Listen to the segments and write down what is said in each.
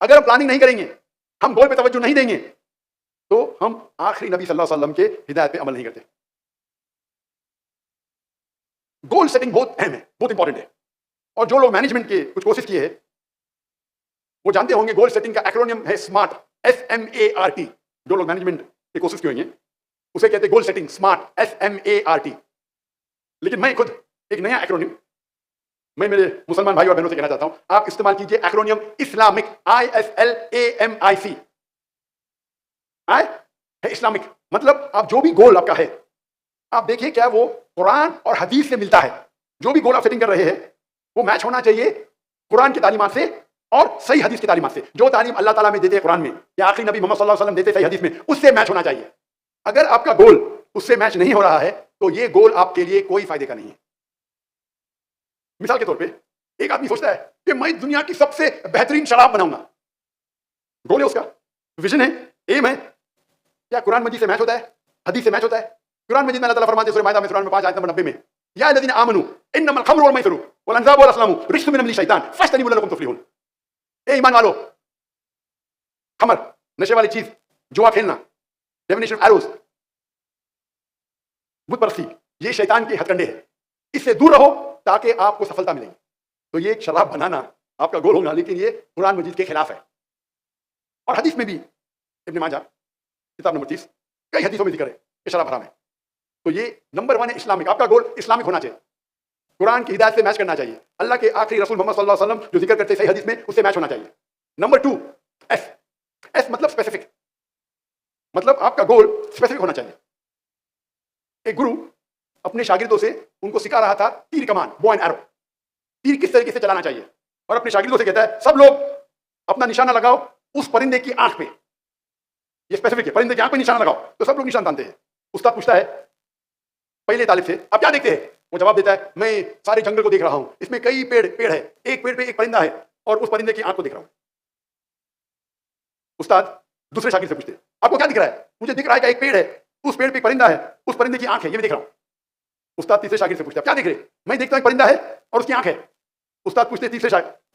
अगर हम प्लानिंग नहीं करेंगे, हम गोल पे तवज्जो नहीं देंगे, तो हम आखिरी नबी सल्लल्लाहु अलैहि वसल्लम के हिदायत पे अमल नहीं करते। गोल सेटिंग बहुत अहम है, बहुत इंपॉर्टेंट है। और जो लोग मैनेजमेंट के कुछ कोशिश किए हैं, वो जानते होंगे गोल सेटिंग का एक्रोनियम है स्मार्ट, SMART। जो लोग मैनेजमेंट की कोशिश किए होंगे उसे कहते हैं गोल सेटिंग स्मार्ट, SMART। लेकिन मैं खुद एक नया एक्रोनियम मैं मेरे मुसलमान भाई और बहनों से कहना चाहता हूं, आप इस्तेमाल कीजिए एक्रोनियम इस्लामिक, ISLAMIC। आई है इस्लामिक, मतलब आप जो भी गोल आपका है, आप देखिए क्या वो कुरान और हदीस से मिलता है। जो भी गोल आप सेटिंग कर रहे हैं वो मैच होना चाहिए कुरान की तालीमात से और सही हदीस की तालीमात से। जो तालीम अल्लाह ताला में देते हैं कुरान में, या आखिरी नबी मोहम्मद सल्लल्लाहु अलैहि वसल्लम देते सही हदीस में, उससे मैच होना चाहिए। अगर आपका गोल उससे मैच नहीं हो रहा है तो ये गोल आपके लिए कोई फायदे का नहीं है। मिसाल के तौर पे एक आदमी सोचता है कि मैं दुनिया की सबसे बेहतरीन शराब बनाऊंगा। गोल है उसका, विजन है, एम है। क्या कुरान मजीद से मैच होता है? हदीस से मैच होता है? कुरान मजीद में अल्लाह ताला फरमाते हैं सूरह माइदा में 5 आयत नंबर 90 में, या अल्लज़ीना आमनू इन्नमल खम्रु वल मैसिरु वल अंसाबु वल असलामु रिज्सुम मिनल शैतान फज्तनिबू लअल्लकुम तुफ्लिहून। ए ईमान वालो, खमर नशे वाली चीज, जुआ खेलना, डिविनेशन, एरोस, बुत परस्ती, ये शैतान के हथकंडे हैं। इससे दूर रहो ताकि आपको सफलता मिलेगी। तो ये शराब बनाना आपका गोल होगा, लेकिन ये कुरान मजीद के खिलाफ है। और हदीस में भी इब्न माजा किताब नंबर 30 कई हदीसों में जिक्र है कि शराब हराम है। तो ये नंबर 1 है इस्लामिक। आपका गोल इस्लामिक होना चाहिए, कुरान की हिदायत से मैच करना चाहिए, अल्लाह के आखिरी रसूल मोहम्मद सल्लल्लाहु अलैहि वसल्लम जो जिक्र करते हैं सही हदीस में उससे मैच होना चाहिए। नंबर 2 एस मतलब स्पेसिफिक, मतलब आपका गोल स्पेसिफिक होना चाहिए। एक गुरु अपने शागिर्दों से उनको सिखा रहा था तीर कमान, बो एंड एरो, तीर किस तरीके से चलाना चाहिए। और अपने शागिर्दों से कहता है सब लोग अपना निशाना लगाओ उस परिंदे की आंख पे। ये स्पेसिफिक है, परिंदे की आंख पे निशाना लगाओ। तो सब लोग निशान तानते हैं। उस्ताद पूछता है पहले तालिब से, आप क्या देखते हैं? वो जवाब देता है, मैं सारे जंगल को देख रहा हूं, इसमें कई पेड़ है, एक पेड़ पे एक परिंदा है और उस परिंदे की आंख को देख रहा हूं। उस्ताद दूसरे शागिर्द से पूछते हैं, आपको क्या दिख रहा है? मुझे दिख रहा है कि एक पेड़ है, उस पेड़ पे परिंदा है, उस परिंदे की आंख है, ये मैं देख रहा हूं। उस्ताद तीसरे शागिर्द से पूछते हैं, क्या देख रहे? मैं देखता हूं एक परिंदा है और उसकी आंख है। उस्ताद पूछते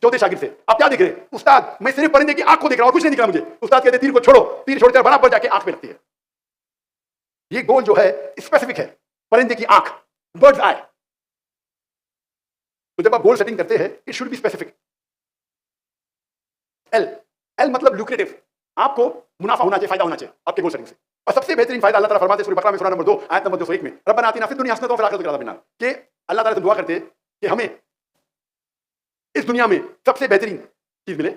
चौथे शागिर्द से, आप क्या देख रहे? उस्ताद मैं सिर्फ परिंदे की आंख को देख रहा हूं, कुछ नहीं दिख रहा मुझे। उस्ताद कहते तीर को छोड़ो, तीर छोड़ते हैं बराबर जाके आंख पे लगती है। ये गोल जो है स्पेसिफिक है, परिंदे की आंख, बर्ड्स आई। तो जब आप गोल सेटिंग करते हैं it should be specific. L मतलब लुक्रेटिव, आपको मुनाफा होना चाहिए, फायदा होना चाहिए आपके गोल सेटिंग से। और सबसे बेहतरीन फायदा अल्लाह ताला फरमाते हैं सूरह बकरा में, सूरह नंबर 2 आयत नंबर 201 में, रब्बना आतिना फिद दुनिया हसनतन व फिल आखिरति अज़ाबन नार, कि अल्लाह ताला से दुआ करते हैं कि हमें इस दुनिया में सबसे बेहतरीन चीज मिले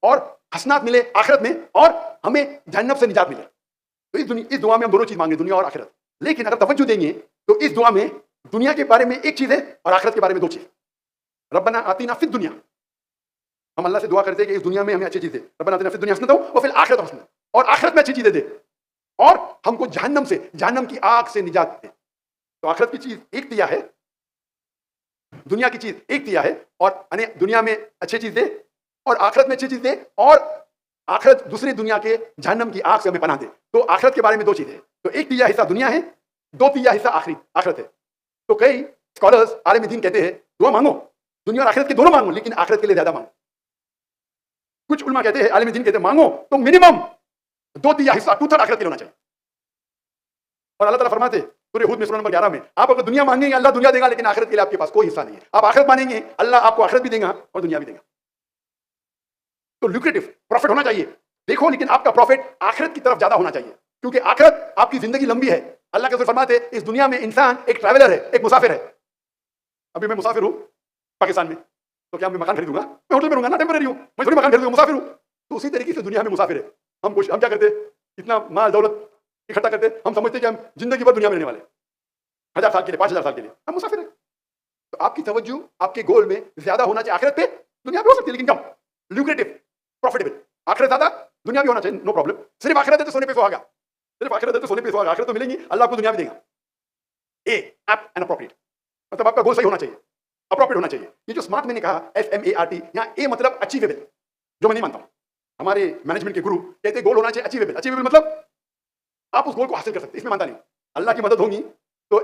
और हसनात मिले आखिरत में, और हमें जहन्नम से निजात मिले। तो इस दुआ में हम दोनों चीज मांगे, दुनिया और आखिरत। लेकिन अगर तवज्जो देंगे तो इस दुआ में दुनिया के बारे में एक चीज है और आखिरत के बारे में 2 चीज। रब्बना आतिना फिद दुनिया, हम अल्लाह से दुआ करते हैं कि इस दुनिया में हमें अच्छी चीज दे, रब्बना आतिना फिद दुनिया हसनतन व फिल आखिरति हसनतन, और आखिरत में अच्छी चीजें दे, और हमको जहन्नम से, जहन्नम की आग से निजात दे। तो आखिरत की चीज एक दिया है, दुनिया की चीज एक दिया है, और दुनिया में अच्छी चीज दे और आखिरत में अच्छी चीज दे, और आखिरत दूसरी दुनिया के जहन्नम की आग से हमें पनाह दे। तो आखिरत के बारे में 2 चीजें हैं। तो एक दिया हिस्सा दुनिया है, 2 दिया हिस्सा आखिरत है। तो कई स्कॉलर्स आलिम दीन कहते हैं दुआ मांगो, दुनिया और आखिरत के दोनों मांगो, लेकिन आखिरत के लिए ज्यादा मांगो। कुछ उलमा कहते हैं, आलिम दीन कहते हैं मांगो तो मिनिमम 2 दिया हिस्सा, 2/3 आखिरत के लिए होना चाहिए। और अल्लाह ताला फरमाते सूरह हूद में सूरह नंबर 11 में, आप अगर दुनिया मांगेंगे अल्लाह दुनिया देगा, लेकिन आखिरत के लिए आपके पास कोई हिस्सा नहीं है। आप आखिरत मांगेंगे अल्लाह आपको आखिरत भी देगा और दुनिया भी देगा। तो लुक्रेटिव प्रॉफिट होना चाहिए, देखो, लेकिन आपका प्रॉफिट आखिरत की तरफ ज्यादा होना चाहिए, क्योंकि आखिरत आपकी जिंदगी लंबी है। अल्लाह के रसूल फरमाते इस दुनिया में इंसान एक ट्रैवलर है, एक मुसाफिर है। अभी मैं मुसाफिर हूं पाकिस्तान में, तो क्या मैं मकान खरीदूंगा? मैं होटल में रहूंगा ना, टेम्परेरी हूं, मैं थोड़ी मकान खरीदूंगा, मुसाफिर हूं। तो उसी तरीके से दुनिया में मुसाफिर है। हम क्या करते, इतना माल दौलत इकट्ठा करते, हम समझते कि हम जिंदगी भर दुनिया में रहने वाले, 1000 साल के लिए, 5000 साल के लिए हम मुसाफिर हैं। तो आपकी तवज्जो आपके गोल में ज्यादा होना चाहिए आखिरत पे, दुनिया भी हो सकती है लेकिन कम, ल्यूक्रेटिव, प्रॉफिटेबल। आखिरत ज्यादा, दुनिया भी होना चाहिए, नो प्रॉब्लम। सिर्फ आखिरत है तो सोने पे सुहागा, सिर्फ आखिरत है तो सोने पे सुहागा, आखिरत तो मिलेंगी, अल्लाह आपको दुनिया भी देगा। ए एप्ट एंड अप्रोप्रिएट, मतलब आपका गोल सही होना चाहिए, अप्रोप्रिएट होना चाहिए। ये जो स्मार्ट मैंने कहा SMART, यहाँ ए मतलब अचीवेबल, जो मैं नहीं मानता हूं। हमारे मैनेजमेंट के गुरु कहते गोल होना चाहिए अचीवेबल। अचीवेबल मतलब आप उस गोल को हासिल कर सकते, इसमें मानता नहीं। अल्लाह की मदद होगी तो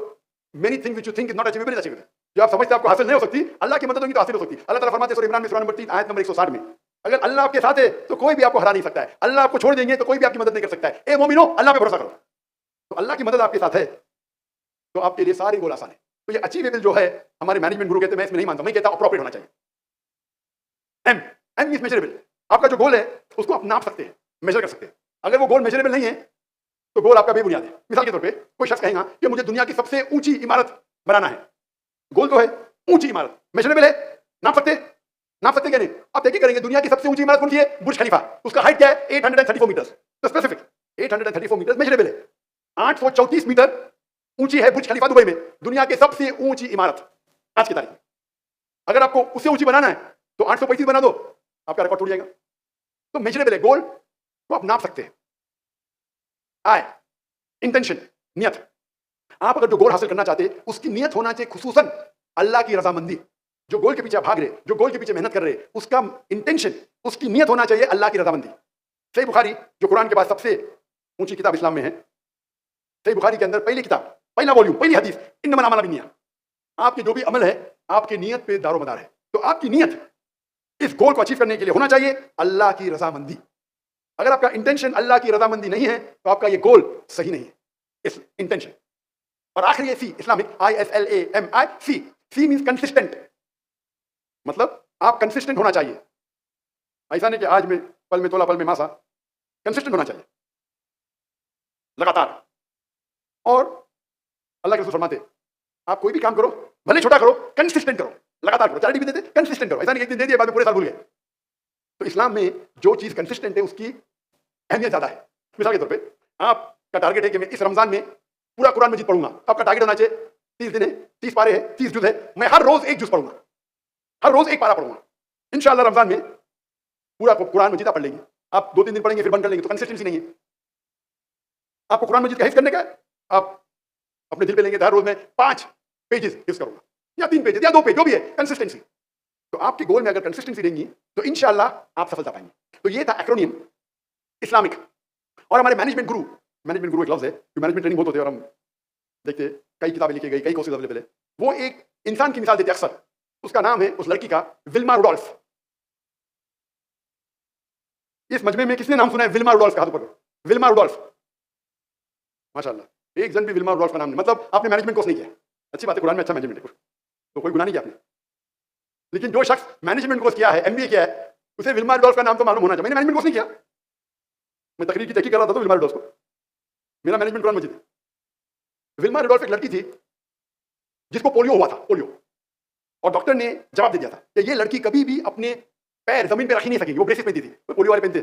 many things which you think is not achievable is achievable. जो आप समझते हैं आपको हासिल नहीं हो सकती, अल्लाह की मदद होगी तो हासिल हो सकती। अल्लाह ताला फरमाते हैं सूरह इमरान में सूरह नंबर 3 आयत नंबर 160 में, अगर अल्लाह आपके साथ है तो कोई भी आपको हरा नहीं सकता है, अल्लाह आपको छोड़ देंगे तो कोई भी आपकी मदद नहीं कर सकता है। ए मोमिनो, अल्लाह पे भरोसा करो। तो अल्लाह की मदद आपके साथ है तो आपके लिए सारे गोल आसान है। तो ये अचीवेबल जो है, हमारे मैनेजमेंट गुरु कहते हैं, मैं इसमें नहीं मानता, मैं कहता हूं अप्रोप्रिएट होना चाहिए। M M is measurable. आपका जो गोल है उसको आप नाप सकते हैं, मेजर कर सकते हैं। अगर वो गोल मेजरेबल नहीं है तो गोल आपका बेबुनियाद है। मिसाल के तौर पे कोई शख्स कहेगा कि मुझे दुनिया की सबसे ऊंची इमारत बनाना है। गोल तो है ऊंची इमारत, मेजरेबल है, नाप सकते क्या नहीं? आप देखिए करेंगे दुनिया की सबसे ऊंची इमारत कौन सी है? बुर्ज खलीफा। उसका हाइट क्या है? 834 मीटर। तो स्पेसिफिक 834 मीटर मेजरेबल है। 834 मीटर ऊंची है बुर्ज खलीफा दुबई में, दुनिया की सबसे ऊंची इमारत आज की तारीख में। अगर आपको उससे ऊंची बनाना है तो 835 बना दो, आपका रिकॉर्ड टूट जाएगा। तो मेजरेबल है, गोल तो आप नाप सकते हैं। आय, इंटेंशन, नियत। आप अगर जो गोल हासिल करना चाहते हैं उसकी नियत होना चाहिए खुसूसन अल्लाह की रजामंदी। जो गोल के पीछे भाग रहे, जो गोल के पीछे मेहनत कर रहे, उसका इंटेंशन, उसकी नियत होना चाहिए अल्लाह की रजामंदी। सही बुखारी जो कुरान के बाद सबसे ऊंची किताब इस्लाम में है, सही बुखारी के अंदर पहली किताब, पहला वॉल्यूम, पहली हदीस, इन्नमल अमालु बिन्नियत। आपके जो भी अमल है आपकी नियत पे दारोमदार है। तो आपकी नियत इस गोल को अचीव करने के लिए होना चाहिए अल्लाह की रजामंदी। अगर आपका इंटेंशन अल्लाह की रजामंदी नहीं है तो आपका ये गोल सही नहीं है, इस इंटेंशन। और आखिरी सी, इस्लामिक, ISLAMI, सी मींस कंसिस्टेंट। मतलब आप कंसिस्टेंट होना चाहिए। ऐसा नहीं कि आज में पल में तोला पल में मासा, कंसिस्टेंट होना चाहिए लगातार। और अल्लाह के रसूल फरमाते आप कोई भी काम करो, भले छोटा करो, कंसिस्टेंट करो, लगातार करो। चैरिटी भी देते, कंसिस्टेंट करो। ऐसा नहीं एक दिन दे दिया बाद में पूरे साल भूल गए। तो इस्लाम में जो चीज कंसिस्टेंट है उसकी अहमियत ज्यादा है। मिसाल के तौर पे आपका टारगेट है कि मैं इस रमजान में पूरा कुरान मजीद पढ़ूंगा। आपका टारगेट होना चाहिए 30 दिन है, 30 पारे है, 30 जुज है, मैं हर रोज एक जुज पढ़ूंगा, हर रोज एक पारा पढ़ूंगा। इंशाअल्लाह रमजान में पूरा कुरान मजीद आप पढ़ लेंगे। आप 2-3 दिन पढ़ेंगे फिर बंद कर लेंगे, तो कंसिस्टेंसी नहीं है। आपको कुरान मजीद का हिफ्ज करने का है, आप अपने दिल पे लेंगे हर रोज में 5 पेजेस हिफ्ज करूंगा, या 3 पेजेस या 2 पेज, जो भी है, कंसिस्टेंसी। तो आपके गोल में अगर कंसिस्टेंसी रहेंगी तो इंशाअल्लाह आप सफलता पाएंगे। तो ये था एक्रोनियम इस्लामिक। और हमारे मैनेजमेंट गुरु एक लफ्ज है, जो मैनेजमेंट ट्रेनिंग बहुत होते हैं और हम देखते हैं कई किताबें लिखी गई, कई कोर्सेज अवेलेबल है। वो एक इंसान की मिसाल देते हैं अक्सर, उसका नाम है उस लड़की का विल्मा रुडोल्फ। इस मजमे में किसने नाम सुना है विल्मा रुडोल्फ का? हाथ ऊपर करो। विल्मा रुडोल्फ, माशाल्लाह, एक जन भी विल्मा रुडोल्फ का नाम नहीं। मतलब आपने मैनेजमेंट कोर्स नहीं किया, अच्छी बात है, कुरान में अच्छा मैनेजमेंट है, तो कोई गुनाह नहीं किया आपने। लेकिन जो शख्स मैनेजमेंट कोर्स किया है, MBA किया है, उसे विल्मा रुडोल्फ का नाम तो मालूम होना चाहिए। मैंने मैनेजमेंट कोर्स नहीं किया, मैं तकरीर की तहकीक कर रहा था तो विल्मा रुडोल्फ को, मेरा मैनेजमेंट कुरान मजीद है। विल्मा रुडोल्फ एक लड़की थी जिसको पोलियो हुआ था, पोलियो। और डॉक्टर ने जवाब दे दिया था कि ये लड़की कभी भी अपने पैर जमीन पे रख ही नहीं सकेगी। वो ब्रेसेस पहनती थी, पोलियो वाले पहनते,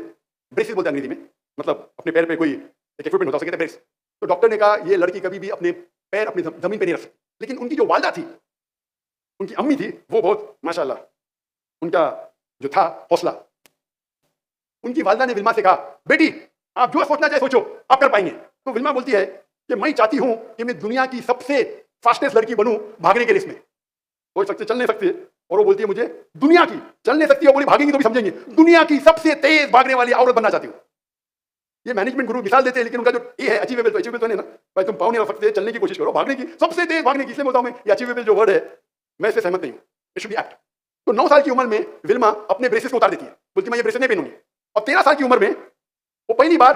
ब्रेसेस बोलते हैं अंग्रेजी में, मतलब अपने पैर पे कोई एक इक्विपमेंट होता है, उसे कहते हैं ब्रेस। तो डॉक्टर ने कहा ये लड़की कभी भी अपने पैर अपनी जमीन पे नहीं रख सकती। लेकिन उनकी जो वालदा थी, उनकी अम्मी थी, वो बहुत माशाल्लाह, उनका जो था हौसला, उनकी वालदा ने विल्मा से कहा बेटी आप जो सोचना चाहे सोचो, आप कर पाएंगे। तो विल्मा बोलती है कि मैं चाहती हूं कि मैं दुनिया की सबसे फास्टेस्ट लड़की बनूं भागने के रेस में। कोई सकते चल नहीं सकते, और वो बोलती है मुझे दुनिया की चल नहीं सकती है, बोली भागेंगी तो भी समझेंगे, दुनिया की सबसे तेज भागने वाली औरत बनना चाहती हूँ। ये मैनेजमेंट गुरु मिसाल देते हैं, लेकिन उनका जो ये है अचीवेबल, तो अचीवेबल तो नहीं ना भाई, तुम पाओ नहीं रख सकते, चलने की कोशिश करो, भागने की, सबसे तेज भागने की। इसलिए बोलता हूं मैं ये अचीवेबल जो वर्ड है मैं इससे सहमत नहीं हूं, इट शुड बी एक्ट। तो 9 साल की उम्र में विल्मा अपने ब्रेसेस को उतार देती है, बोलती मैं ये ब्रेसेस नहीं पहनूंगी। और 13 साल की उम्र में वो पहली बार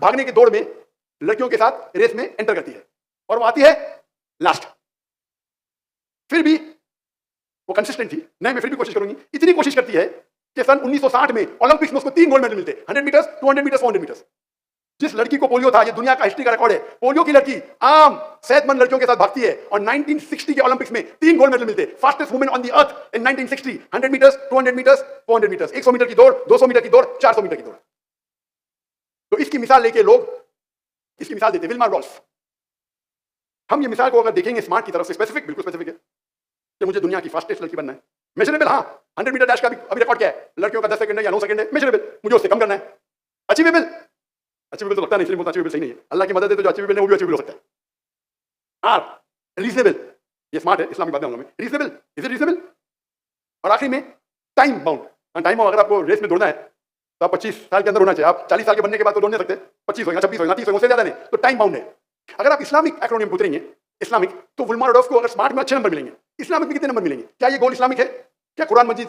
भागने की दौड़ में लड़कियों के साथ रेस में एंटर करती है और वो आती है लास्ट। फिर भी वो कंसिस्टेंट थी, नहीं मैं फिर भी कोशिश करूंगी, इतनी कोशिश करती है कि सन 1960 में ओलंपिक्स में उसको 3 गोल्ड मेडल मिलते, 100 मीटर्स, 200 मीटर्स, 400 मीटर्स। जिस लड़की को पोलियो था, ये दुनिया का हिस्ट्री का रिकॉर्ड है, पोलियो की लड़की आम सेहतमंद लड़कियों के साथ भागती है और 1960 के ओलंपिक्स में 3 गोल्ड मेडल मिलते, fastest women on the earth in 1960, 100 metres, 200 metres, 400 metres, 100 metre की दौड़, 200 मीटर की दौड़, 400 मीटर की दौड़। तो इसकी मिसाल लेके लोग इसकी मिसाल देते विल्मा रुडोल्फ। हम ये मिसाल को अगर देखेंगे स्मार्ट की तरफ से, स्पेसिफिक, बिल्कुल स्पेसिफिक है कि मुझे दुनिया की फास्टेस्ट लड़की बनना है। मेजरेबल, हाँ, 100 मीटर डैश का भी अभी रिकॉर्ड क्या है, लड़कियों का 10 सेकंड है या 9 सेकंड है, मेजरेबल, मुझे उससे कम करना है। अचीवेबल, अचीवेबल तो लगता नहीं, इसलिए बोलता अचीवेबल सही नहीं है। अल्लाह की मदद है तो जो अचीवेबल है वो भी अचीवेबल हो सकता है। आर, रीजनेबल, ये स्मार्ट है, इस्लामिक बातें होंगे। Reasonable, is it reasonable? और आखिरी में टाइम बाउंड। टाइम बाउंड, अगर आपको रेस में दौड़ना है तो आप 25 साल के अंदर होना चाहिए। आप 40 साल के बनने के बाद तो दौड़ नहीं सकते, 25 होगा, 26 होगा, 30 होगा, उससे ज्यादा नहीं। तो टाइम बाउंड है। अगर आप इस्लामिक एक्रोनियम उतरेंगे, इस्लामिक, तो विल्मा रुडोल्फ को अगर स्मार्ट में अच्छे नंबर मिलेंगे, इस्लामिक में कितने नंबर मिलेंगे? क्या ये गोल इस्लामिक है? क्या कुरान मजीद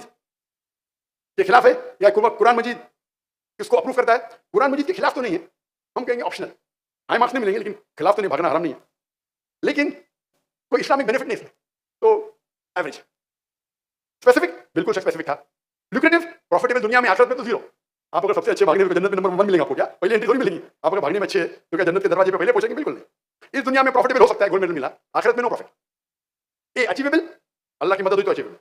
के खिलाफ है या कुरान मजीद किसको अप्रूव करता है? कुरान मजीद के खिलाफ तो नहीं है, हम कहेंगे ऑप्शनल, हाई मार्क्स नहीं मिलेंगे, लेकिन खिलाफ तो नहीं, भागना हराम नहीं है, लेकिन कोई इस्लामिक बेनिफिट नहीं है, तो एवरेज। स्पेसिफिक, बिल्कुल स्पेसिफिक था। लुक्रेटिव, प्रॉफिटेबल दुनिया में, आखिरत में तो जीरो। आप अगर सबसे अच्छे भागने में जन्नत में नंबर 1 मिलेंगे आपको, क्या पहले एंट्री थोड़ी मिलेगी? आप अगर भागने में अच्छे तो क्या जन्नत के दरवाजे पे पहले पहुंचेंगे? बिल्कुल नहीं। इस दुनिया में प्रॉफिटेबल हो सकता है, गोल्ड मेडल मिला, आखिरत में नो प्रॉफिट। ए अचीवेबल, अल्लाह की मदद हुई तो अचीवेबल।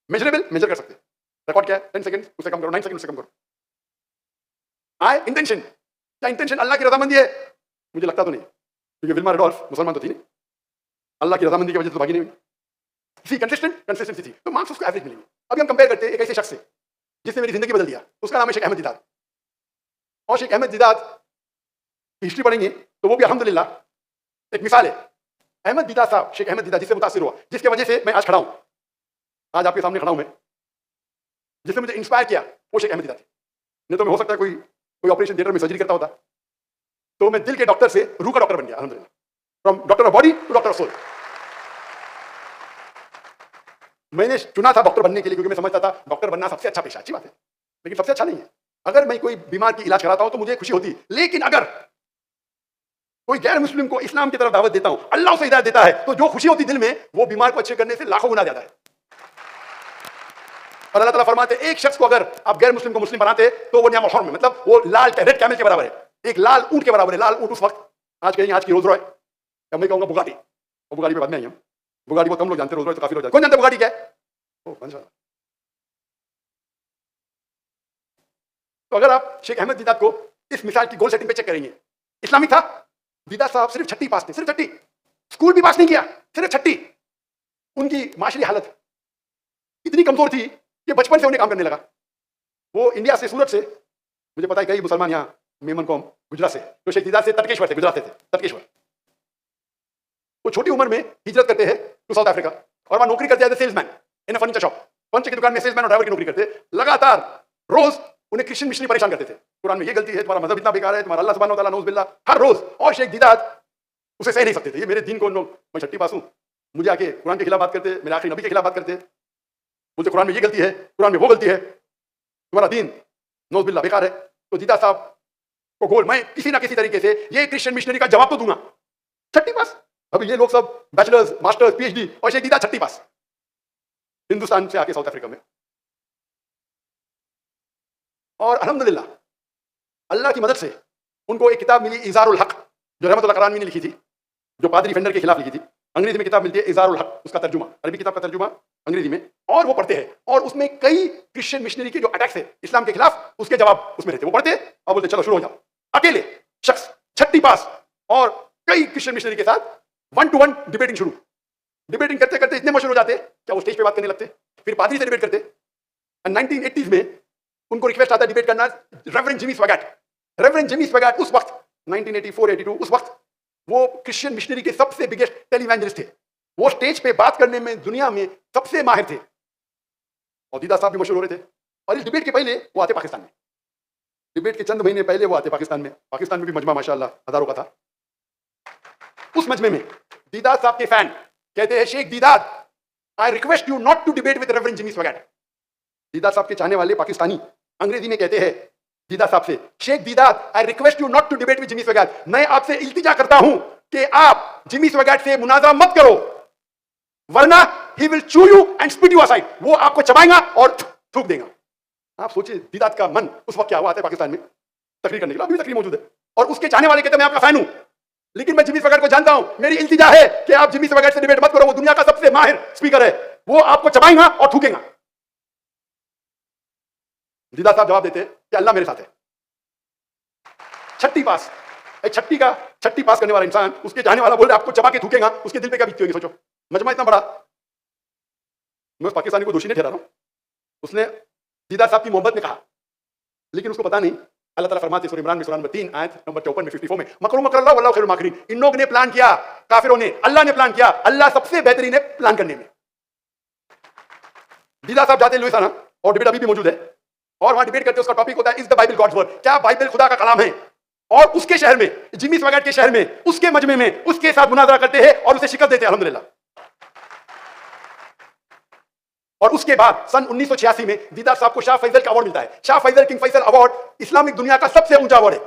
मेजरेबल, मेजर कर सकते हैं, रिकॉर्ड क्या है? 10 सेकंड, उससे कम करो, 9 सेकंड उससे कम करो। आए इंटेंशन, क्या इंटेंशन अल्लाह की रजामंदी है? मुझे लगता तो नहीं, क्योंकि विल्मा रेडोल्फ मुसलमान तो थी नहीं, अल्लाह की रजामंदी की वजह से तो भागी नहीं हुई। सी कंसिस्टेंसी थी, तो मार्क्स उसको एवरेज मिलेंगे। अभी हम कंपेयर करते हैं एक ऐसे शख्स से जिसने मेरी जिंदगी बदल दिया, उसका नाम है शेख अहमद दीदात। और शेख अहमद दीदात की हिस्ट्री पढ़ेंगे तो वो भी अल्हम्दुलिल्लाह एक मिसाल है। अहमद दीदात साहब, शेख अहमद दीदात जिससे मुतासिर हुआ, जिसके वजह से मैं आज खड़ा हूं, आज आपके सामने खड़ा हूं मैं, जिसने मुझे इंस्पायर किया, वो शेख अहमद दीदात थे। नहीं तो मैं हो सकता है कोई ऑपरेशन थिएटर में सर्जरी करता होता, तो मैं दिल के डॉक्टर से रूह का डॉक्टर बन गया अल्हम्दुलिल्लाह, from doctor of body to doctor of soul. मैंने चुना था डॉक्टर बनने के लिए, क्योंकि मैं समझता था डॉक्टर बनना सबसे अच्छा पेशा, अच्छी बात है, लेकिन सबसे अच्छा नहीं है। अगर मैं कोई बीमार की इलाज कराता हूं तो मुझे खुशी होती, लेकिन अगर कोई गैर मुस्लिम को इस्लाम की तरफ दावत देता हूं, अल्लाह उसे हिदायत देता है, तो जो खुशी होती दिल में, वो बीमार को अच्छे करने से लाखों गुना ज्यादा है। और अल्लाह ताला फरमाते एक शख्स को अगर आप गैर मुस्लिम को मुस्लिम बनाते तो वो नियाम में, मतलब वो लाल रेड कैमल के बराबर है, एक लाल ऊंट के बराबर है। लाल ऊंट उस वक्त, आज कहेंगे आज की रोल्स रॉय, अब मैं कहूंगा बुगाटी, और बुगाटी पे बाद में आई हम, बुगाटी बहुत कम लोग जानते, रोल्स रॉय तो काफी लोग जानते। कौन जानते बुगाटी क्या है? तो अगर आप शेख अहमद दीदात को इस मिसाल की गोल सेटिंग पे चेक करेंगे, इस्लामिक था, दीदात साहब सिर्फ छठी पास थे, सिर्फ छठी, स्कूल भी पास नहीं किया, सिर्फ छठी। उनकी माशरी हालत इतनी कमजोर थी कि बचपन से उन्हें काम करने लगा। वो इंडिया से, सूरत से, मुझे पता है कई मुसलमान यहाँ मेमन कौम गुजरात से, तो शेख दीदात से तटकेश्वर थे, गुजरात से थे, तटकेश्वर। वो छोटी उम्र में हिजरत करते हैं टू साउथ अफ्रीका, और वहां नौकरी करते हैं सेल्समैन इन फर्नीचर शॉप, फर्नीचर की दुकान में सेल्समैन और ड्राइवर की नौकरी करते। लगातार रोज उन्हें क्रिश्चियन मिशनरी परेशान करते थे, कुरान में ये गलती है, तुम्हारा मजहब इतना बेकार है, तुम्हारा अल्लाह सुब्हानहू व तआला नऊज़ बिल्लाह, हर रोज। और शेख दीदात उसे सह नहीं सकते थे, ये मेरे दीन को लोग, मैं छठी पास हूं, मुझे आके कुरान के खिलाफ बात करते, मेरे आखिरी नबी के खिलाफ बात करते, बोलते कुरान में ये गलती है, कुरान में वो गलती है, तुम्हारा दीन नऊज़ बिल्लाह बेकार है। तो दीदात साहब को गोल, मैं किसी ना किसी तरीके से ये क्रिश्चियन मिशनरी का जवाब तो दूंगा। छठी पास, अभी ये लोग सब बैचलर्स, मास्टर्स, पीएचडी, और शेख दीदात छठी पास, हिंदुस्तान से आके साउथ अफ्रीका में। और अल्हम्दुलिल्लाह अल्लाह की मदद से उनको एक किताब मिली, इज़ारुल हक, जो रहमतुल्लाह करानी ने लिखी थी, जो पादरी फेंडर के खिलाफ लिखी थी। अंग्रेजी में किताब मिलती है इज़ारुल हक, उसका तर्जुमा, अरबी किताब का तर्जुमा अंग्रेजी में, और वो पढ़ते हैं, और उसमें कई क्रिश्चियन मिशनरी के जो अटैक्स है इस्लाम के खिलाफ, उसके जवाब उसमें रहते। वो पढ़ते और बोलते चलो शुरू हो जाओ। अकेले शख्स, छठी पास, और कई क्रिश्चियन मिशनरी के साथ 1-to-1 डिबेटिंग शुरू। डिबेटिंग करते करते इतने मशहूर हो जाते क्या वो स्टेज पे बात करने लगते, फिर पादरी से डिबेट करते। 1980s में उनको रिक्वेस्ट आता है डिबेट करना रेवरेंड जिमी स्वैगट। रेवरेंड जिमी स्वैगट उस वक्त 1984-82, उस वक्त वो क्रिश्चियन मिशनरी के सबसे बिगेस्ट टेलीवैंजलिस्ट थे। वो स्टेज पे बात करने में दुनिया में सबसे माहिर थे, और दीदात साहब भी मशहूर हो रहे थे। और इस डिबेट के पहले वो आते पाकिस्तान में, डिबेट के चंद महीने पहले वो आते पाकिस्तान में। पाकिस्तान में भी मजमा माशाअल्लाह हजारों का था। उस मजमे में दीदात साहब के फैन कहते हैं, Sheikh Deedat, I request you not to debate with reverend Jimmy Swaggart. Deedat साहब के चाहने वाले पाकिस्तानी अंग्रेजी में कहते हैं दीदात साहब से, Sheikh Deedat, I request you not to debate with Jimmy Swaggart, मैं आपसे इल्तिजा करता हूं कि आप जिमी स्वैगट से मुनाजरा मत करो, वरना ही विल चू you and spit you aside, वो आपको चबाएगा और थूक देगा। आप सोचिए दीदात का मन उस वक्त क्या हुआ। आते पाकिस्तान में तकरीर करने के लिए, अभी तकरीर मौजूद है, और उसके चाहने वाले कहते हैं मैं आपका फैन हूं, लेकिन मैं जिमी स्वैगट को जानता हूं, मेरी इल्तिजा है कि आप जिमी स्वैगट से डिबेट मत करो, वो दुनिया का सबसे माहिर स्पीकर है, वो आपको चबाएगा और थूकेगा। दीदात साहब जवाब देते कि अल्लाह मेरे साथ है। छठी पास, छठी पास करने वाला इंसान, उसके चाहने वाला बोल रहे आपको चबा के थूकेगा, उसके दिल पे क्या बीतती होगी सोचो। मजमा इतना बड़ा, मैं उस पाकिस्तानी को दोषी नहीं ठहरा रहा हूं, उसने दीदात साहब की मोहब्बत में कहा, लेकिन उसको पता नहीं अल्लाह ताला फरमाते सूरह इमरान में, सूरह नंबर 3 आयत नंबर 54 में, 54 में, मकरू मकरल्लाहु वल्लाहु खैरुल माकिरीन। इन लोगों ने प्लान किया, काफिरों ने, अल्लाह ने प्लान किया, अल्लाह सबसे बेहतरीन है प्लान करने में। दीदात साहब जाते लुइसियाना, और डिबेट अभी भी मौजूद है, और वहां डिबेट करते, उसका टॉपिक होता है is the Bible God's word, क्या बाइबल खुदा का कलाम है। और उसके शहर में, जिमी स्वैगट के शहर में, उसके मजमे में उसके साथ मुनाजरा करते हैं और उसे शिकस्त देते हैं अल्हम्दुलिल्लाह। और उसके बाद सन 1986 में दीदार साहब को शाह फैसल का अवार्ड मिलता है। Shah Faisal King Faisal award Islamic दुनिया का सबसे ऊंचा अवार्ड है।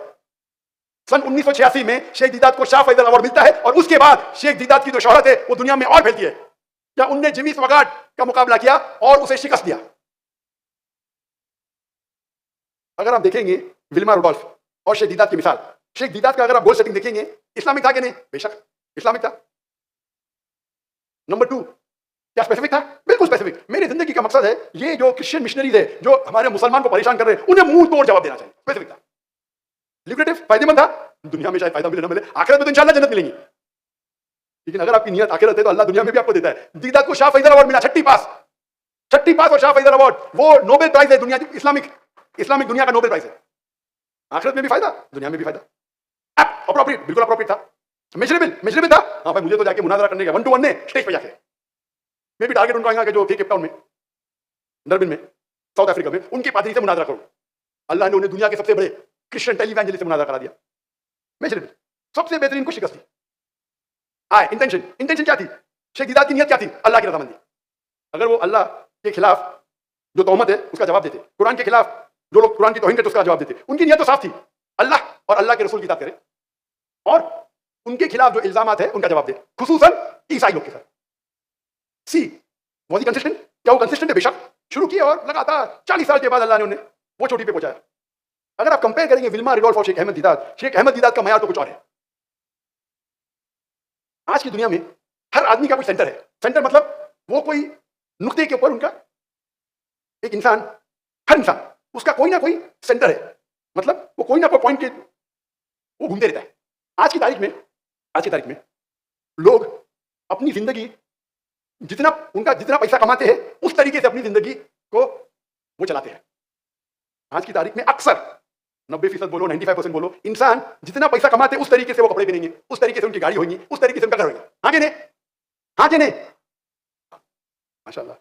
सन 1986 में शेख दीदात को शाह फैसल अवार्ड मिलता है और उसके बाद शेख दीदात की जो शोहरत है वो दुनिया में और फैलती है। क्या उनने जिमिस वगाट का मुकाबला किया और उसे शिकस्त दिया। अगर आप देखेंगे विल्मा रुडोल्फ और शेख दीदात की मिसाल, शेख दीदात का अगर आप गोल सेटिंग देखेंगे, इस्लामिक था कि नहीं? बेशक इस्लामिक था। नंबर 2 क्या स्पेसिफिक था? बिल्कुल स्पेसिफिक। मेरी जिंदगी का मकसद है ये जो क्रिश्चियन मिशनरीज है जो हमारे मुसलमान को परेशान कर रहे हैं उन्हें मुंह तोड़ जवाब देना चाहिए। स्पेसिफिक था, ल्यूक्रेटिव, फायदेमंद था। दुनिया में शायद फायदा मिले ना मिले, आखिरत में तो इंशाल्लाह जन्नत मिलेंगी। लेकिन अगर आपकी नियत आखिरत है तो अल्लाह दुनिया में भी आपको देता है। दीदात को शाह फैसल अवार्ड मिला, छठी पास और शाह फैसल अवार्ड, वो नोबेल प्राइज है दुनिया, इस्लामिक दुनिया का नोबेल प्राइज है। आखिरत में भी फायदा, दुनिया में भी फायदा। अप्रोप्रिएट, बिल्कुल अप्रोप्रिएट था। मेजरेबल था। हाँ भाई, मुझे तो जाके मुनाजरा करने का 1 to 1 ने स्टेज पे जाके मैं भी टारगेट उनको आएगा कि जो थे केप टाउन में, डरबिन में, साउथ अफ्रीका में, उनके पादरी से मुनाजरा करो। अल्लाह ने उन्हें दुनिया के सबसे बड़े क्रिश्चियन टेलीवैंजलिस्ट से मुनाजरा करा दिया। मेजरेबल, सबसे बेहतरीन को शिकस्त दी। इंटेंशन क्या थी? शेख दीदात की नियत क्या थी? अल्लाह की रजामंदी। अगर वो अल्लाह के खिलाफ जो तोहमत है उसका जवाब देते, कुरान के खिलाफ जो लोग कुरान की तौहीन करते उसका जवाब देते, उनकी नियत तो साफ थी, अल्लाह और अल्लाह के रसूल की इताअत करें और उनके खिलाफ जो इल्जामात है उनका जवाब दे, खुसूसन ईसाई लोग के साथ। सी वॉज ही कंसिस्टेंट? क्या वो कंसिस्टेंट है? बेशक। शुरू किए और लगातार 40 साल के बाद अल्लाह ने उन्हें वो चोटी पे पहुंचाया। अगर आप कंपेयर करेंगे विल्मा रुडोल्फ और शेख अहमद दीदात का मयार तो कुछ और है। आज की दुनिया में हर आदमी का कोई सेंटर है। सेंटर मतलब वो कोई नुक्ते के ऊपर उनका एक इंसान, हर इंसान उसका कोई ना कोई सेंटर है, मतलब वो कोई ना कोई पॉइंट के वो घूमते रहता है। आज की तारीख में लोग अपनी जिंदगी जितना पैसा कमाते हैं उस तरीके से अपनी जिंदगी को वो चलाते हैं। आज की तारीख में अक्सर 90% बोलो, 95% बोलो, इंसान जितना पैसा कमाते उस तरीके से वो कपड़े पहनेंगे, उस तरीके से उनकी गाड़ी होगी, उस तरीके से उनका घर होगा। हाँ कि नहीं? हाँ कि नहीं? माशाल्लाह।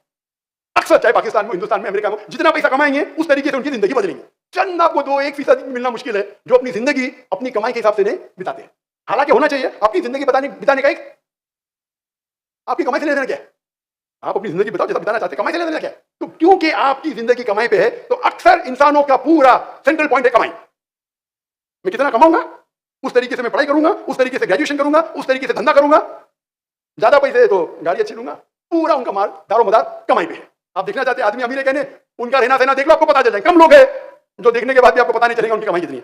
अक्सर चाहे पाकिस्तान में, हिंदुस्तान में, अमेरिका में, जितना पैसा कमाएंगे उस तरीके से उनकी जिंदगी बदलेंगे। चंद आपको 2-1% मिलना मुश्किल है जो अपनी जिंदगी अपनी कमाई के हिसाब से नहीं बिताते हैं। हालांकि होना चाहिए। आपकी जिंदगी बिताने का एक आपकी कमाई से लेना क्या है? आप अपनी जिंदगी बताओ जैसा बिताना चाहते हैं, कमाई से लेना क्या है? तो क्योंकि आपकी जिंदगी कमाई पे है तो अक्सर इंसानों का पूरा सेंट्रल पॉइंट है कमाई। मैं कितना कमाऊंगा उस तरीके से मैं पढ़ाई करूंगा, उस तरीके से ग्रेजुएशन करूंगा, उस तरीके से धंधा करूंगा। ज्यादा पैसे है तो गाड़ी अच्छी लूंगा। पूरा उनका माल दारोमदार कमाई पे है। आप देखना चाहते हैं आदमी अमीर है कहने, उनका रहना सहना देख लो, आपको पता चल जाए। कम लोग हैं जो देखने के बाद भी आपको पता नहीं चलेगा उनकी कमाई कितनी है।